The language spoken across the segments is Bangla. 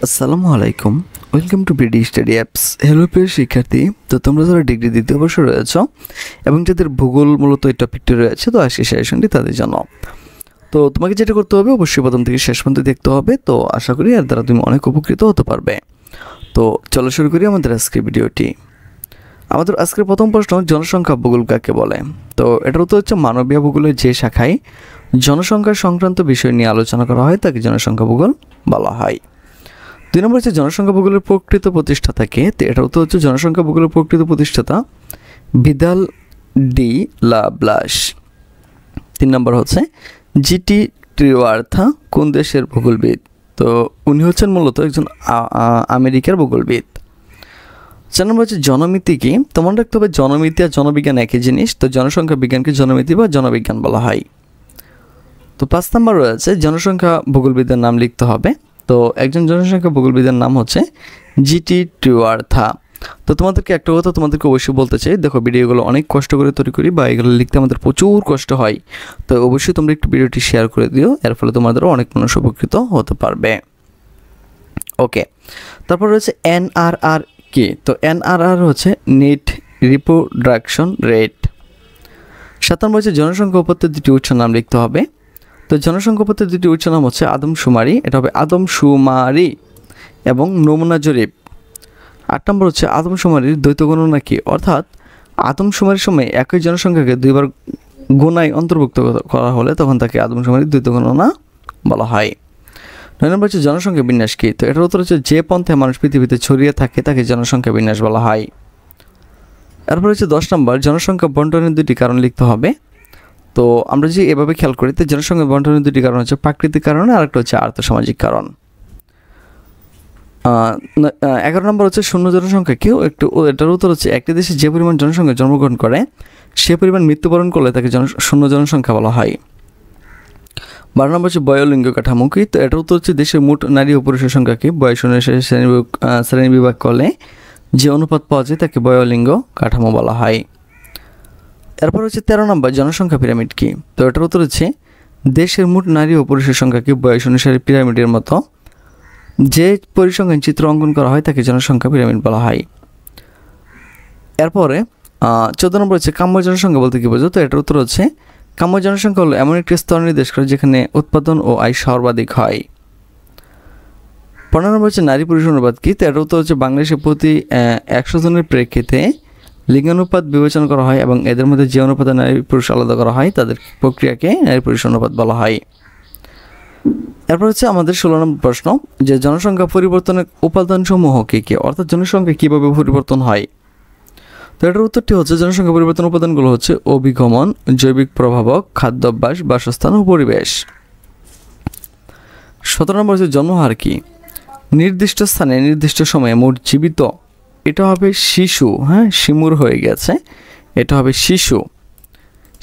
আসসালামু আলাইকুম, welcome to BD study apps. Hello প্রিয় শিক্ষার্থী, তো তোমরা যারা ডিগ্রি দ্বিতীয় বর্ষে রয়েছ এবং যাদের ভূগোল মূলত এই টপিকটি রয়েছে, তো আজকে সেশনটি তাদের জন্য। তো তোমাকে যেটা করতে হবে, অবশ্যই প্রথম থেকে শেষ পর্যন্ত দেখতে হবে। তো আশা করি এর দ্বারা তুমি অনেক উপকৃত হতে পারবে। তো চলো শুরু করি আমাদের আজকের ভিডিওটি। আমাদের আজকের প্রথম প্রশ্ন, জনসংখ্যা ভূগোল কাকে বলে? তো এটার উত্তর হচ্ছে মানবীয় ভূগোলের যে শাখায় জনসংখ্যা সংক্রান্ত বিষয় নিয়ে আলোচনা করা হয় তাকে জনসংখ্যা ভূগোল বলা হয়। 2 নম্বর হচ্ছে জনসংখ্যা ভূগোলের প্রকৃত প্রতিষ্ঠাতা কে? তো এটার উত্তর হচ্ছে জনসংখ্যা ভূগোলের প্রকৃত প্রতিষ্ঠাতা ভিদাল ডি লা ব্লাশ। 3 নম্বর হচ্ছে জিটি ট্রিওয়ার্থা কোন দেশের ভূগোলবিদ? তো উনি হচ্ছেন মূলত একজন আমেরিকার ভূগোলবিদ। 4 নম্বর হচ্ছে জনমিতি কি? তো মনে রাখতে হবে জনমিতি আর জনবিজ্ঞান একই জিনিস। তো জনসংখ্যা বিজ্ঞানকে জনমিতি বা জনবিজ্ঞান বলা হয়। তো 5 নম্বর রয়েছে জনসংখ্যা ভূগোলবিদের নাম লিখতে হবে। তো একজন জনসংখ্যা ভূগোলবিদের নাম হচ্ছে জিটি ট্রিওয়ার্থা। তো তোমাদেরকে একটা কথা তোমাদেরকে অবশ্যই বলতে চাই, দেখো ভিডিওগুলো অনেক কষ্ট করে তৈরি করি বা এগুলো লিখতে আমাদের প্রচুর কষ্ট হয়। তো অবশ্যই তোমরা একটু ভিডিওটি শেয়ার করে দিও, এর ফলে তোমাদেরও অনেক মানুষ উপকৃত হতে পারবে। ওকে, তারপর রয়েছে এনআরআর কি? তো এনআরআর হচ্ছে নেট রিপ্রোডাকশন রেট। 7 নম্বর হচ্ছে জনসংখ্যা উৎপত্তির দুটি উৎস নাম লিখতে হবে। তো জনসংখ্যা উৎপত্তির দুটি উৎস নাম হচ্ছে আদমশুমারি, এটা হবে আদমশুমারি এবং নমুনা জরিপ। 8 নম্বর হচ্ছে আদমশুমারির দ্বৈত গণনা কি? অর্থাৎ আদমশুমারির সময় একই জনসংখ্যাকে দুইবার গণনায় অন্তর্ভুক্ত করা হলে তখন তাকে আদমশুমারির দ্বৈত গণনা বলা হয়। 9 নম্বর হচ্ছে জনসংখ্যা বিন্যাস কি? তো এটার উত্তর হচ্ছে যে পন্থায় মানুষ পৃথিবীতে ছড়িয়ে থাকে তাকে জনসংখ্যা বিন্যাস বলা হয়। এরপর হচ্ছে 10 নম্বর জনসংখ্যা বন্টনের দুটি কারণ লিখতে হবে। তো আমরা যে এভাবে খেয়াল করি, তো জনসংখ্যা বন্টনের দুটি কারণ হচ্ছে প্রাকৃতিক কারণ আর একটা হচ্ছে আর্থসামাজিক কারণ। 11 নম্বর হচ্ছে শূন্য জনসংখ্যা কেউ একটু, এটার উত্তর হচ্ছে একটি দেশে যে পরিমাণ জনসংখ্যা জন্মগ্রহণ করে সে পরিমাণ মৃত্যুবরণ করলে তাকে শূন্য জনসংখ্যা বলা হয়। 12 নম্বর হচ্ছে বয়োলিঙ্গ কাঠামো কি? তো এটার উত্তর হচ্ছে দেশের মোট নারী ও পুরুষের সংখ্যাকে বয়স অনুসারে শ্রেণীবিভাগ করলে যে অনুপাত পাওয়া যায় তাকে বয়োলিঙ্গ কাঠামো বলা হয়। এরপর হচ্ছে 13 নম্বর জনসংখ্যা পিরামিড কি? তো এটার উত্তর হচ্ছে দেশের মোট নারী ও পুরুষের সংখ্যাকে বয়স অনুসারে পিরামিডের মতো যে পরিসংখ্যান চিত্র অঙ্কন করা হয় তাকে জনসংখ্যা পিরামিড বলা হয়। এরপরে 14 নম্বর হচ্ছে কাম্য জনসংখ্যা বলতে কি বোঝো? তো এটার উত্তর হচ্ছে কাম্য জনসংখ্যা হলো এমন একটি স্তর নির্দেশ করে যেখানে উৎপাদন ও আয় সর্বাধিক হয়। 15 নম্বর হচ্ছে নারী পুরুষ অনুপাত কি? তো এটার উত্তর হচ্ছে বাংলাদেশে প্রতি 100 জনের প্রেক্ষিতে লিঙ্গানুপাত বিবেচনা করা হয় এবং এদের মধ্যে যে অনুপাতে নারী পুরুষ আলাদা করা হয় তাদের প্রক্রিয়াকে নারী পুরুষ অনুপাত বলা হয়। এরপর হচ্ছে আমাদের 16 নম্বর প্রশ্ন, যে জনসংখ্যা পরিবর্তনের উপাদানসমূহ কী কী? অর্থাৎ জনসংখ্যা কীভাবে পরিবর্তন হয়? তো এটার উত্তরটি হচ্ছে জনসংখ্যা পরিবর্তন উপাদানগুলো হচ্ছে অভিগমন, জৈবিক প্রভাবক, খাদ্যাভ্যাস, বাসস্থান ও পরিবেশ। 17 নম্বর হচ্ছে জন্মহার কি? নির্দিষ্ট স্থানে নির্দিষ্ট সময়ে মোট জীবিত, এটা হবে শিশু, হ্যাঁ শিমুর হয়ে গেছে, এটা হবে শিশু।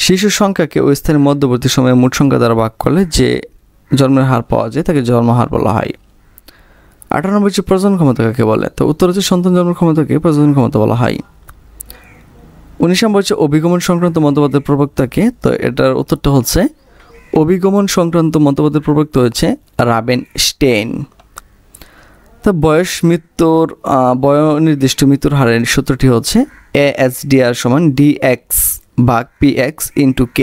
শিশুর সংখ্যাকে ওই স্থানের মধ্যবর্তী সময়ে মোট সংখ্যা দ্বারা ভাগ করলে যে জন্মের হার পাওয়া যায় তাকে জন্মহার বলা হয়। 18 নম্বর হচ্ছে প্রজনন ক্ষমতা কাকে বলে? তো উত্তর হচ্ছে সন্তান জন্মের ক্ষমতাকে প্রজনন ক্ষমতা বলা হয়। 19 নম্বর হচ্ছে অভিগমন সংক্রান্ত মতবাদের প্রবক্তাকে? তো এটার উত্তরটা হচ্ছে অভিগমন সংক্রান্ত মতবাদের প্রবক্তা হচ্ছে রাবেন স্টেইন। তা বয়নির্দিষ্ট মৃত্যুর হারের সূত্রটি হচ্ছে ASDR সমান DX ভাগ PX ইন্টু K।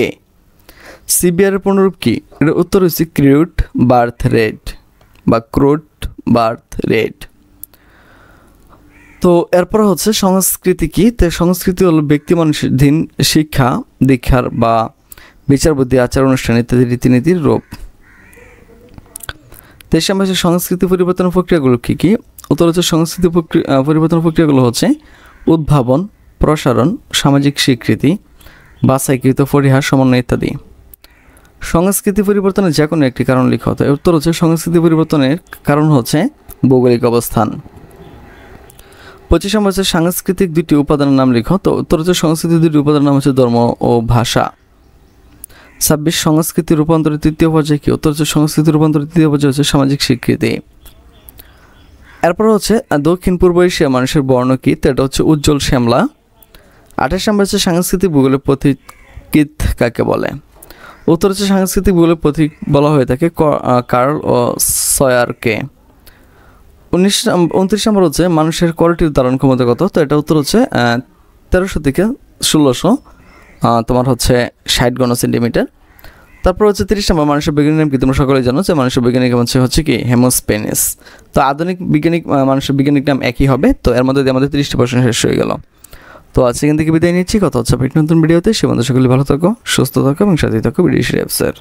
CBR এর পুনরূপ কি? এর উত্তর হচ্ছে ক্রুড বার্থ রেট বা ক্রুড বার্থ রেট। তো এরপর হচ্ছে সংস্কৃতি কি? তো সংস্কৃতি হলো ব্যক্তি মানুষের দিন শিক্ষা দীক্ষার বা বিচার বুদ্ধি আচার অনুষ্ঠান ইত্যাদি রীতিনীতির রূপ। 23 নম্বর হচ্ছে সংস্কৃতি পরিবর্তনের প্রক্রিয়াগুলো কী কী? উত্তর হচ্ছে সংস্কৃতি পরিবর্তনের প্রক্রিয়াগুলো হচ্ছে উদ্ভাবন, প্রসারণ, সামাজিক স্বীকৃতি, বাছাইকৃত পরিহার, সমন্বয় ইত্যাদি। সংস্কৃতি পরিবর্তনের যে কোনো একটি কারণ লিখা হতো। উত্তর হচ্ছে সংস্কৃতি পরিবর্তনের কারণ হচ্ছে ভৌগোলিক অবস্থান। 25 নম্বর হচ্ছে সাংস্কৃতিক দুটি উপাদানের নাম লিখো। তো উত্তর হচ্ছে সংস্কৃতির দুটি উপাদানের নাম হচ্ছে ধর্ম ও ভাষা। 26 সংস্কৃতি রূপান্তরের তৃতীয় পর্যায়ে কি? উত্তর হচ্ছে সংস্কৃতি রূপান্তরের তৃতীয় পর্যায়ে হচ্ছে সামাজিক স্বীকৃতি। এরপর হচ্ছে দক্ষিণ পূর্ব এশিয়া মানুষের বর্ণ কি? তো এটা হচ্ছে উজ্জ্বল শ্যামলা। 28 নম্বর হচ্ছে সাংস্কৃতিক ভূগোলের পথিকৃৎ কাকে বলে? উত্তর হচ্ছে সাংস্কৃতিক ভূগোলের পথিক বলা হয়ে থাকে কার্ল ও সয়ারকে। 29 নম্বর হচ্ছে মানুষের করটির ধারণ ক্ষমতা কত? তো এটা উত্তর হচ্ছে 1300 থেকে 1600 তোমার হচ্ছে 60 ঘন সেন্টিমিটার। তারপর হচ্ছে 30 নম্বর মানুষের বৈজ্ঞানিক নাম কি? তোমরা সকলেই জানো যে মানুষের বৈজ্ঞানিক নাম হচ্ছে কি হেমোস্পেনিস। তো আধুনিক বৈজ্ঞানিক মানুষের বৈজ্ঞানিক নাম একই হবে। তো এর মধ্যে দিয়ে আমাদের 30টি প্রশ্ন শেষ হয়ে গেল। তো আজকে এখান থেকে বিদায় নিচ্ছি, কথা হচ্ছে নতুন ভিডিওতে। সে বন্ধু সকলে ভালো থাকো, সুস্থ থাকো এবং সাথে থাকো বিডি স্টাডি অ্যাপসের।